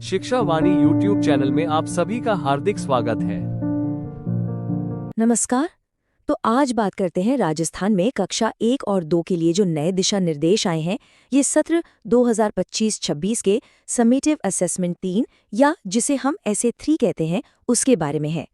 शिक्षा वाणी YouTube channel में आप सभी का हार्दिक स्वागत है। नमस्कार। तो आज बात करते हैं राजस्थान में कक्षा 1 और 2 के लिए जो नए दिशा निर्देश आए हैं। ये सत्र 2025-26 के समेटिव असेसमेंट 3 या जिसे हम ऐसे 3 कहते हैं उसके बारे में है।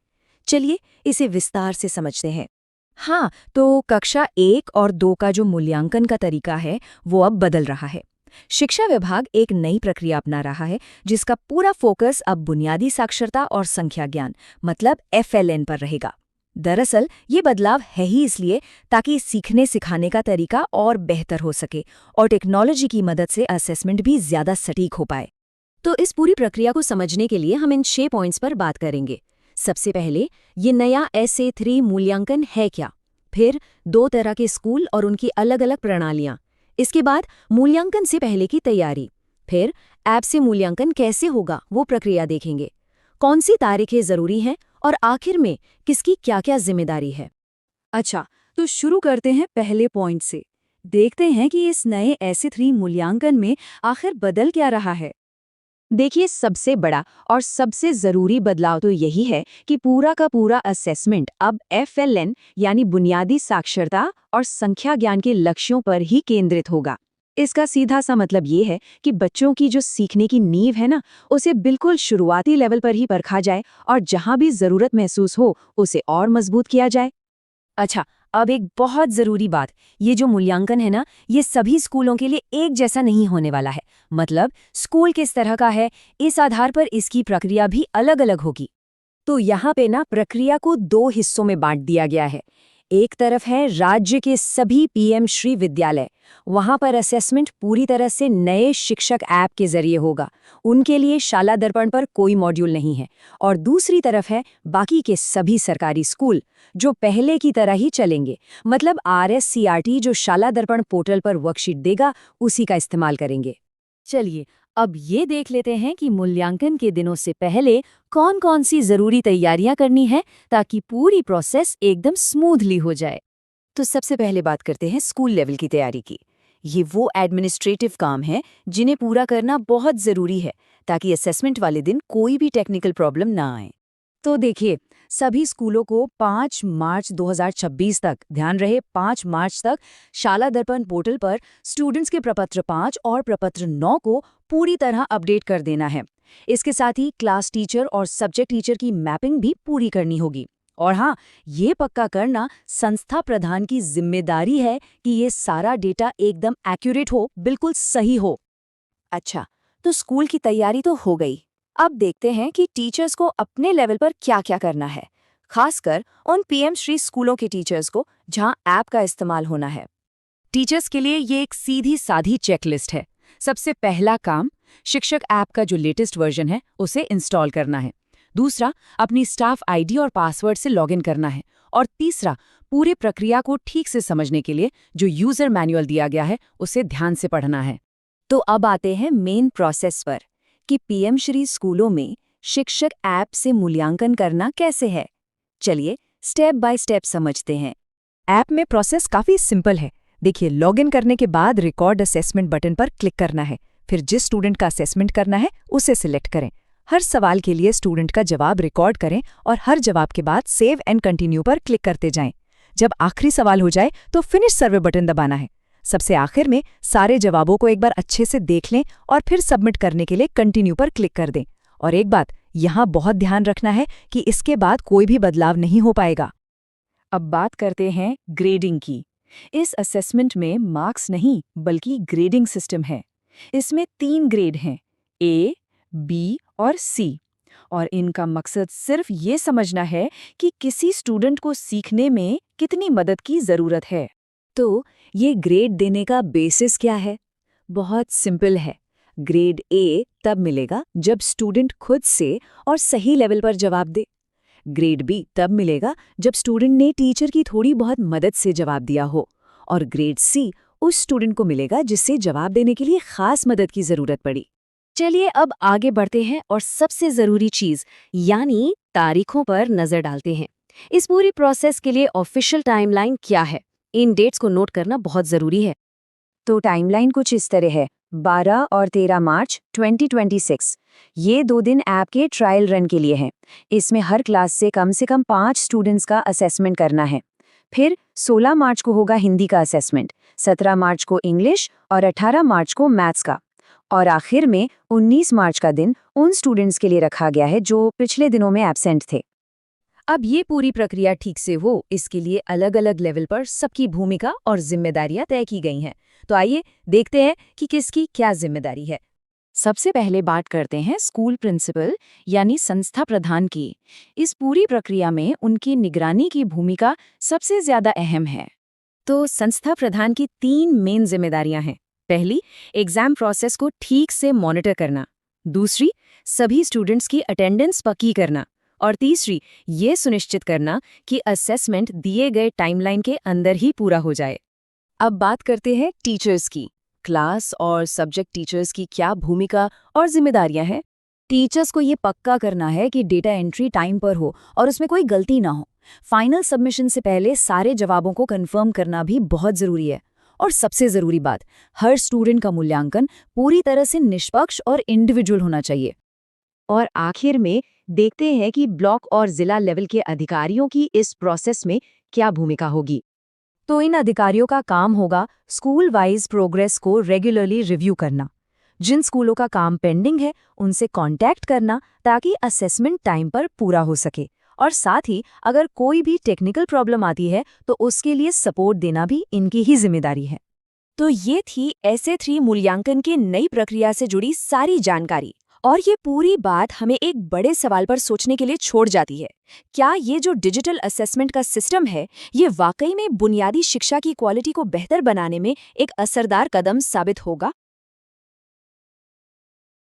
चलिए इसे विस्तार से समझते हैं। हाँ, तो कक्षा 1 और 2 का जो मूल्यांकन का तरीका है वो अब बदल रहा है। शिक्षा विभाग एक नई प्रक्रिया अपना रहा है जिसका पूरा फोकस अब बुनियादी साक्षरता और संख्या ज्ञान मतलब FLN पर रहेगा। दरअसल ये बदलाव है ही इसलिए ताकि सीखने सिखाने का तरीका और बेहतर हो सके और टेक्नोलॉजी की मदद से असेसमेंट भी ज्यादा सटीक हो पाए। तो इस पूरी प्रक्रिया को समझने के लिए हम इन 6 पॉइंट्स पर बात करेंगे। सबसे पहले, ये नया SA3 मूल्यांकन है क्या? फिर 2 तरह के स्कूल और उनकी अलग अलग प्रणालियां। इसके बाद मूल्यांकन से पहले की तैयारी। फिर ऐप से मूल्यांकन कैसे होगा वो प्रक्रिया देखेंगे। कौन सी तारीखें जरूरी हैं और आखिर में किसकी क्या-क्या जिम्मेदारी है। अच्छा, तो शुरू करते हैं पहले पॉइंट से। देखते हैं कि इस नए SA3 मूल्यांकन में आखिर बदल क्या रहा है। देखिए, सबसे बड़ा और सबसे जरूरी बदलाव तो यही है कि पूरा का पूरा असेसमेंट अब FLN यानी बुनियादी साक्षरता और संख्या ज्ञान के लक्ष्यों पर ही केंद्रित होगा। इसका सीधा सा मतलब ये है कि बच्चों की जो सीखने की नींव है ना, उसे बिल्कुल शुरुआती लेवल पर ही परखा जाए और जहां भी जरूरत महसूस हो उसे और मजबूत किया जाए। अच्छा, अब एक बहुत जरूरी बात, ये जो मूल्यांकन है ना, ये सभी स्कूलों के लिए एक जैसा नहीं होने वाला है। मतलब स्कूल किस तरह का है, इस आधार पर इसकी प्रक्रिया भी अलग अलग होगी। तो यहाँ पे ना प्रक्रिया को 2 हिस्सों में बांट दिया गया है। एक तरफ है राज्य के सभी PM श्री विद्यालय, वहां पर असेसमेंट पूरी तरह से नए शिक्षक ऐप के जरिए होगा। उनके लिए शाला दर्पण पर कोई मॉड्यूल नहीं है। और दूसरी तरफ है बाकी के सभी सरकारी स्कूल जो पहले की तरह ही चलेंगे। मतलब RSCRT जो शाला दर्पण पोर्टल पर वर्कशीट देगा उसी का इस्तेमाल करेंगे। चलिए अब ये देख लेते हैं कि मूल्यांकन के दिनों से पहले कौन-कौन सी जरूरी तैयारियां करनी है ताकि पूरी प्रोसेस एकदम स्मूथली हो जाए। तो सबसे पहले बात करते हैं स्कूल लेवल की तैयारी की। ये वो एडमिनिस्ट्रेटिव काम है जिन्हें पूरा करना बहुत जरूरी है ताकि असेसमेंट वाले दिन कोई भी टेक्निकल प्रॉब्लम ना आए। तो देखिए, सभी स्कूलों को 5 मार्च 2026 तक, ध्यान रहे 5 मार्च तक, शाला दर्पण पोर्टल पर स्टूडेंट्स के प्रपत्र 5 और प्रपत्र 9 को पूरी तरह अपडेट कर देना है। इसके साथ ही क्लास टीचर और सब्जेक्ट टीचर की मैपिंग भी पूरी करनी होगी। और हाँ, ये पक्का करना संस्था प्रधान की जिम्मेदारी है कि ये सारा डेटा एकदम एक्यूरेट हो, बिल्कुल सही हो। अच्छा, तो स्कूल की तैयारी तो हो गई। अब देखते हैं कि टीचर्स को अपने लेवल पर क्या-क्या करना है, खासकर उन PM श्री स्कूलों के टीचर्स को जहां ऐप का इस्तेमाल होना है। टीचर्स के लिए ये एक सीधी साधी चेकलिस्ट है। सबसे पहला काम, शिक्षक ऐप का जो लेटेस्ट वर्जन है उसे इंस्टॉल करना है। दूसरा, अपनी स्टाफ ID और पासवर्ड से लॉगिन करना है। और तीसरा, पूरे प्रक्रिया को ठीक से समझने के लिए जो यूजर मैनुअल दिया गया है उसे ध्यान से पढ़ना है। तो अब आते हैं मेन प्रोसेस पर कि PM श्री स्कूलों में शिक्षक ऐप से मूल्यांकन करना कैसे है। चलिए स्टेप बाय स्टेप समझते हैं। ऐप में प्रोसेस काफी सिंपल है। देखिए, लॉगिन करने के बाद रिकॉर्ड असेसमेंट बटन पर क्लिक करना है। फिर जिस स्टूडेंट का असेसमेंट करना है उसे सिलेक्ट करें। हर सवाल के लिए स्टूडेंट का जवाब रिकॉर्ड करें और हर जवाब के बाद सेव एंड कंटिन्यू पर क्लिक करते जाएं। जब आखिरी सवाल हो जाए तो फिनिश सर्वे बटन दबाना है। सबसे आखिर में सारे जवाबों को एक बार अच्छे से देख लें और फिर सबमिट करने के लिए कंटिन्यू पर क्लिक कर दें। और एक बात यहाँ बहुत ध्यान रखना है कि इसके बाद कोई भी बदलाव नहीं हो पाएगा। अब बात करते हैं ग्रेडिंग की। इस असेसमेंट में मार्क्स नहीं बल्कि ग्रेडिंग सिस्टम है। इसमें 3 ग्रेड हैं, A, B और C। और इनका मकसद सिर्फ ये समझना है कि किसी स्टूडेंट को सीखने में कितनी मदद की जरूरत है। तो ये ग्रेड देने का बेसिस क्या है? बहुत सिंपल है। ग्रेड A तब मिलेगा जब स्टूडेंट खुद से और सही लेवल पर जवाब दे। ग्रेड B तब मिलेगा जब स्टूडेंट ने टीचर की थोड़ी बहुत मदद से जवाब दिया हो। और ग्रेड C उस स्टूडेंट को मिलेगा जिससे जवाब देने के लिए खास मदद की जरूरत पड़ी। चलिए अब आगे बढ़ते हैं और सबसे जरूरी चीज यानी तारीखों पर नजर डालते हैं। इस पूरी प्रोसेस के लिए ऑफिशियल टाइमलाइन क्या है? इन डेट्स को नोट करना बहुत जरूरी है। तो टाइमलाइन कुछ इस तरह है। 12 और 13 मार्च 2026 ये 2 दिन ऐप के ट्रायल रन के लिए हैं। इसमें हर क्लास से कम 5 स्टूडेंट्स का असेसमेंट करना है। फिर 16 मार्च को होगा हिंदी का असेसमेंट, 17 मार्च को इंग्लिश और 18 मार्च को मैथ्स का। और आखिर में 19 मार्च का दिन उन स्टूडेंट्स के लिए रखा गया है जो पिछले दिनों में एब्सेंट थे। अब ये पूरी प्रक्रिया ठीक से हो, इसके लिए अलग अलग लेवल पर सबकी भूमिका और जिम्मेदारियां तय की गई हैं। तो आइए देखते हैं कि किसकी क्या जिम्मेदारी है। सबसे पहले बात करते हैं स्कूल प्रिंसिपल यानी संस्था प्रधान की। इस पूरी प्रक्रिया में उनकी निगरानी की भूमिका सबसे ज्यादा अहम है। तो संस्था प्रधान की 3 मेन जिम्मेदारियां हैं। पहली, एग्जाम प्रोसेस को ठीक से मॉनिटर करना। दूसरी, सभी स्टूडेंट्स की अटेंडेंस पक्की करना। और तीसरी, ये सुनिश्चित करना कि असेसमेंट दिए गए टाइमलाइन के अंदर ही पूरा हो जाए। अब बात करते हैं टीचर्स की। क्लास और सब्जेक्ट टीचर्स की क्या भूमिका और जिम्मेदारियां हैं? टीचर्स को ये पक्का करना है कि डेटा एंट्री टाइम पर हो और उसमें कोई गलती ना हो। फाइनल सबमिशन से पहले सारे जवाबों को कंफर्म करना भी बहुत जरूरी है। और सबसे जरूरी बात, हर स्टूडेंट का मूल्यांकन पूरी तरह से निष्पक्ष और इंडिविजुअल होना चाहिए। और आखिर में देखते हैं कि ब्लॉक और जिला लेवल के अधिकारियों की इस प्रोसेस में क्या भूमिका होगी। तो इन अधिकारियों का काम होगा स्कूल वाइज प्रोग्रेस को रेगुलरली रिव्यू करना। जिन स्कूलों का काम पेंडिंग है उनसे कांटेक्ट करना ताकि असेसमेंट टाइम पर पूरा हो सके। और साथ ही अगर कोई भी टेक्निकल प्रॉब्लम आती है तो उसके लिए सपोर्ट देना भी इनकी ही जिम्मेदारी है। तो ये थी SA3 मूल्यांकन की नई प्रक्रिया से जुड़ी सारी जानकारी। और ये पूरी बात हमें एक बड़े सवाल पर सोचने के लिए छोड़ जाती है। क्या ये जो डिजिटल असेसमेंट का सिस्टम है, ये वाकई में बुनियादी शिक्षा की क्वालिटी को बेहतर बनाने में एक असरदार कदम साबित होगा?